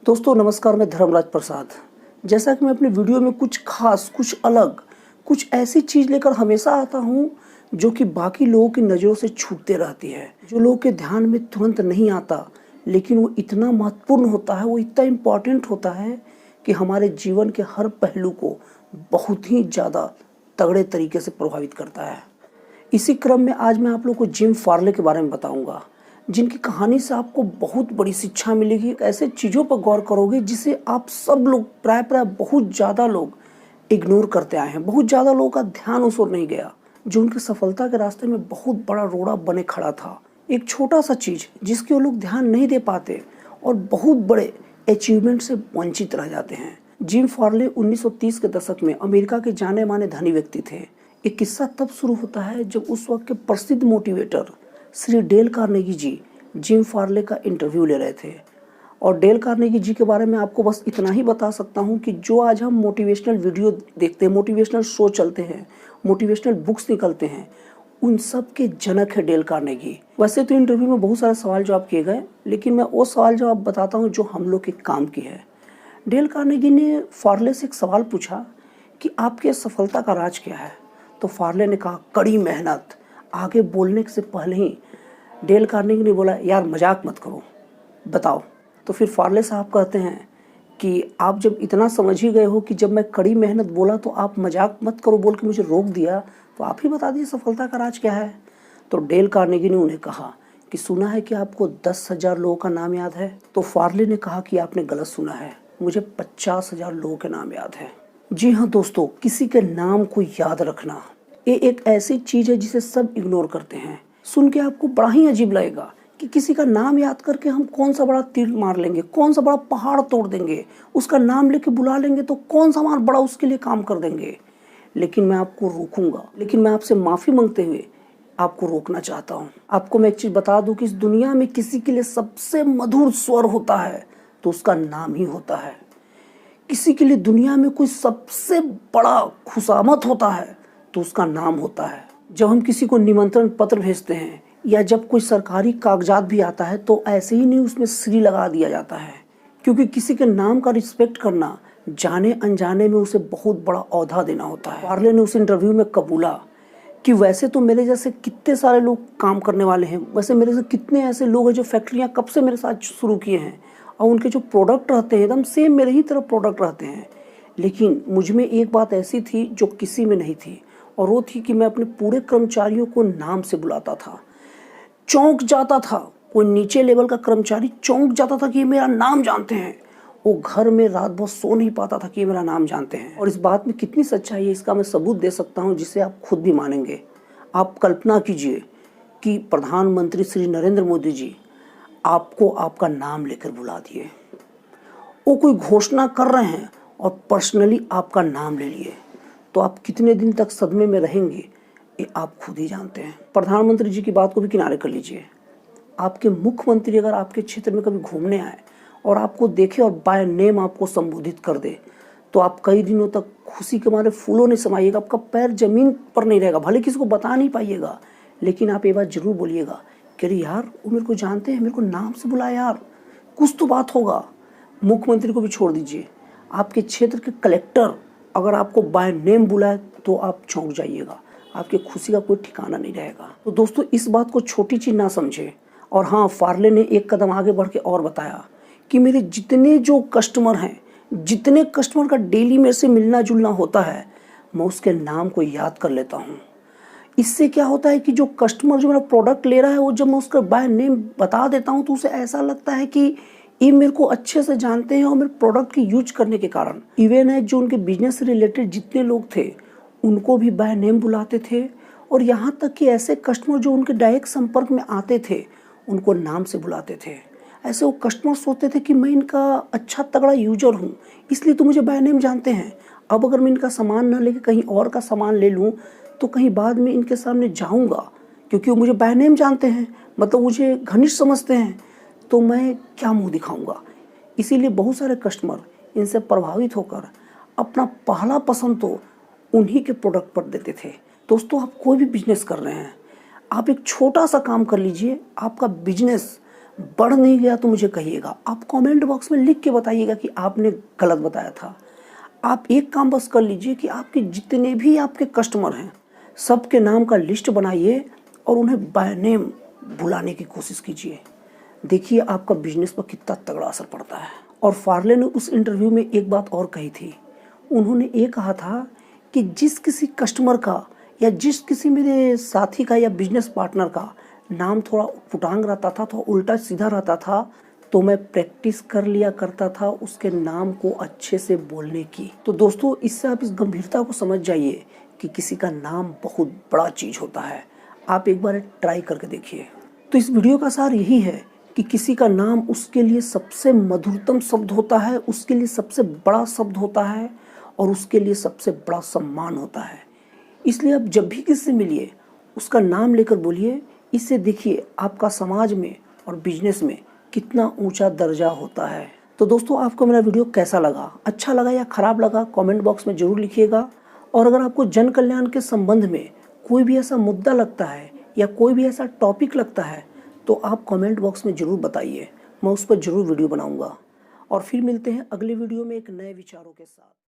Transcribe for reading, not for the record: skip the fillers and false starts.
दोस्तों नमस्कार, मैं धर्मराज प्रसाद। जैसा कि मैं अपने वीडियो में कुछ खास, कुछ अलग, कुछ ऐसी चीज़ लेकर हमेशा आता हूँ जो कि बाकी लोगों की नज़रों से छूटते रहती है, जो लोगों के ध्यान में तुरंत नहीं आता, लेकिन वो इतना महत्वपूर्ण होता है, वो इतना इम्पॉर्टेंट होता है कि हमारे जीवन के हर पहलू को बहुत ही ज़्यादा तगड़े तरीके से प्रभावित करता है। इसी क्रम में आज मैं आप लोगों को जिम फार्ले के बारे में बताऊंगा, जिनकी कहानी से आपको बहुत बड़ी शिक्षा मिलेगी। ऐसे चीज़ों पर गौर करोगे जिसे आप सब लोग प्राय बहुत ज़्यादा लोग इग्नोर करते आए हैं। बहुत ज़्यादा लोगों का ध्यान उस ओर नहीं गया, जो उनकी सफलता के रास्ते में बहुत बड़ा रोड़ा बने खड़ा था। एक छोटा सा चीज़ जिसके वो लोग ध्यान नहीं दे पाते और बहुत बड़े अचीवमेंट से वंचित रह जाते हैं। जिम फार्ले 1930 के दशक में अमेरिका के जाने माने धनी व्यक्ति थे। एक किस्सा तब शुरू होता है जब उस वक्त के प्रसिद्ध मोटिवेटर श्री डेल कार्नेगी जी जिम फार्ले का इंटरव्यू ले रहे थे। और डेल कार्नेगी जी के बारे में आपको बस इतना ही बता सकता हूं कि जो आज हम मोटिवेशनल वीडियो देखते हैं, मोटिवेशनल शो चलते हैं, मोटिवेशनल बुक्स निकलते हैं, उन सब के जनक है डेल कार्नेगी। वैसे तो इंटरव्यू में बहुत सारे सवाल जवाब किए गए, लेकिन मैं वो सवाल जवाब बताता हूँ जो हम लोग के काम की है। डेल कार्नेगी ने फार्ले से एक सवाल पूछा कि आपके सफलता का राज क्या है। तो फार्ले ने कहा, कड़ी मेहनत। आगे बोलने से पहले ही डेल कार्नेगी ने बोला, यार मजाक मत करो, बताओ। तो फिर फार्ले साहब कहते हैं कि आप जब इतना समझ ही गए हो कि जब मैं कड़ी मेहनत बोला तो आप मजाक मत करो बोल के मुझे रोक दिया, तो आप ही बता दीजिए सफलता का राज क्या है। तो डेल कार्नेगी ने उन्हें कहा कि सुना है कि आपको 10,000 लोगों का नाम याद है। तो फार्ले ने कहा कि आपने गलत सुना है, मुझे 50,000 लोगों के नाम याद है। जी हाँ दोस्तों, किसी के नाम को याद रखना ये एक ऐसी चीज़ है जिसे सब इग्नोर करते हैं। सुन के आपको बड़ा ही अजीब लगेगा कि किसी का नाम याद करके हम कौन सा बड़ा तीर मार लेंगे, कौन सा बड़ा पहाड़ तोड़ देंगे, उसका नाम लेके बुला लेंगे तो कौन सा हमारा बड़ा उसके लिए काम कर देंगे। लेकिन मैं आपको रोकूंगा, लेकिन मैं आपसे माफ़ी मांगते हुए आपको रोकना चाहता हूँ। आपको मैं एक चीज़ बता दूँ कि इस दुनिया में किसी के लिए सबसे मधुर स्वर होता है तो उसका नाम ही होता है। किसी के लिए दुनिया में कोई सबसे बड़ा खुशामद होता है तो उसका नाम होता है। जब हम किसी को निमंत्रण पत्र भेजते हैं या जब कोई सरकारी कागजात भी आता है तो ऐसे ही नहीं उसमें श्री लगा दिया जाता है, क्योंकि किसी के नाम का रिस्पेक्ट करना जाने अनजाने में उसे बहुत बड़ा औहदा देना होता है। फार्ले ने उस इंटरव्यू में कबूला कि वैसे तो मेरे जैसे कितने सारे लोग काम करने वाले हैं, वैसे मेरे से कितने ऐसे लोग हैं जो फैक्ट्रियाँ कब से मेरे साथ शुरू किए हैं और उनके जो प्रोडक्ट रहते हैं एकदम सेम मेरे ही तरह प्रोडक्ट रहते हैं। लेकिन मुझ में एक बात ऐसी थी जो किसी में नहीं थी, और वो थी कि मैं अपने पूरे कर्मचारियों को नाम से बुलाता था। चौंक जाता था, कोई नीचे लेवल का कर्मचारी चौंक जाता था कि ये मेरा नाम जानते हैं। वो घर में रात भर सो नहीं पाता था कि ये मेरा नाम जानते हैं। और इस बात में कितनी सच्चाई है इसका मैं सबूत दे सकता हूँ, जिसे आप खुद भी मानेंगे। आप कल्पना कीजिए कि प्रधानमंत्री श्री नरेंद्र मोदी जी आपको आपका नाम लेकर बुला दिए, वो कोई घोषणा कर रहे हैं और पर्सनली आपका नाम ले लिए, तो आप कितने दिन तक सदमे में रहेंगे ये आप खुद ही जानते हैं। प्रधानमंत्री जी की बात को भी किनारे कर लीजिए। आपके मुख्यमंत्री अगर आपके क्षेत्र में कभी घूमने आए और आपको देखे और बाय नेम आपको संबोधित कर दे तो आप कई दिनों तक खुशी के मारे फूलों नहीं समाइएगा, आपका पैर जमीन पर नहीं रहेगा। भले किसी को बता नहीं पाइएगा, लेकिन आप ये बात जरूर बोलिएगा कि अरे यार वो मेरे को जानते हैं, मेरे को नाम से बुलाया यार, कुछ तो बात होगा। मुख्यमंत्री को भी छोड़ दीजिए, आपके क्षेत्र के कलेक्टर अगर आपको बाय नेम बुलाए तो आप चौंक जाइएगा, आपकी खुशी का कोई ठिकाना नहीं रहेगा। तो दोस्तों इस बात को छोटी चीज़ ना समझे। और हाँ, फार्ले ने एक कदम आगे बढ़ के और बताया कि मेरे जितने जो कस्टमर हैं, जितने कस्टमर का डेली मेरे से मिलना जुलना होता है, मैं उसके नाम को याद कर लेता हूँ। इससे क्या होता है कि जो कस्टमर जो मेरा प्रोडक्ट ले रहा है, वो जब मैं उसका बाय नेम बता देता हूँ तो उसे ऐसा लगता है कि ये मेरे को अच्छे से जानते हैं और मेरे प्रोडक्ट की यूज करने के कारण इवन है जो उनके बिजनेस से रिलेटेड जितने लोग थे उनको भी बाय नेम बुलाते थे। और यहाँ तक कि ऐसे कस्टमर जो उनके डायरेक्ट संपर्क में आते थे उनको नाम से बुलाते थे। ऐसे वो कस्टमर सोचते थे कि मैं इनका अच्छा तगड़ा यूजर हूँ, इसलिए तो मुझे बाय नेम जानते हैं। अब अगर मैं इनका सामान ना लेके कहीं और का सामान ले लूँ तो कहीं बाद में इनके सामने जाऊँगा, क्योंकि वो मुझे बाय नेम जानते हैं, मतलब मुझे घनिष्ठ समझते हैं, तो मैं क्या मुंह दिखाऊंगा। इसीलिए बहुत सारे कस्टमर इनसे प्रभावित होकर अपना पहला पसंद तो उन्हीं के प्रोडक्ट पर देते थे। दोस्तों आप कोई भी बिजनेस कर रहे हैं, आप एक छोटा सा काम कर लीजिए, आपका बिजनेस बढ़ नहीं गया तो मुझे कहिएगा, आप कमेंट बॉक्स में लिख के बताइएगा कि आपने गलत बताया था। आप एक काम बस कर लीजिए कि आपके जितने भी आपके कस्टमर हैं सबके नाम का लिस्ट बनाइए और उन्हें बाय नेम बुलाने की कोशिश कीजिए। देखिए आपका बिजनेस पर कितना तगड़ा असर पड़ता है। और फार्ले ने उस इंटरव्यू में एक बात और कही थी, उन्होंने ये कहा था कि जिस किसी कस्टमर का या जिस किसी मेरे साथी का या बिजनेस पार्टनर का नाम थोड़ा फुटांग रहता था, थोड़ा उल्टा सीधा रहता था, तो मैं प्रैक्टिस कर लिया करता था उसके नाम को अच्छे से बोलने की। तो दोस्तों, इससे आप इस गंभीरता को समझ जाइए कि किसी का नाम बहुत बड़ा चीज़ होता है। आप एक बार ट्राई करके देखिए। तो इस वीडियो का सार यही है कि किसी का नाम उसके लिए सबसे मधुरतम शब्द होता है, उसके लिए सबसे बड़ा शब्द होता है और उसके लिए सबसे बड़ा सम्मान होता है। इसलिए आप जब भी किसी से मिलिए उसका नाम लेकर बोलिए। इससे देखिए आपका समाज में और बिजनेस में कितना ऊंचा दर्जा होता है। तो दोस्तों, आपको मेरा वीडियो कैसा लगा, अच्छा लगा या खराब लगा, कमेंट बॉक्स में ज़रूर लिखिएगा। और अगर आपको जन कल्याण के संबंध में कोई भी ऐसा मुद्दा लगता है या कोई भी ऐसा टॉपिक लगता है तो आप कमेंट बॉक्स में ज़रूर बताइए, मैं उस पर ज़रूर वीडियो बनाऊंगा। और फिर मिलते हैं अगले वीडियो में एक नए विचारों के साथ।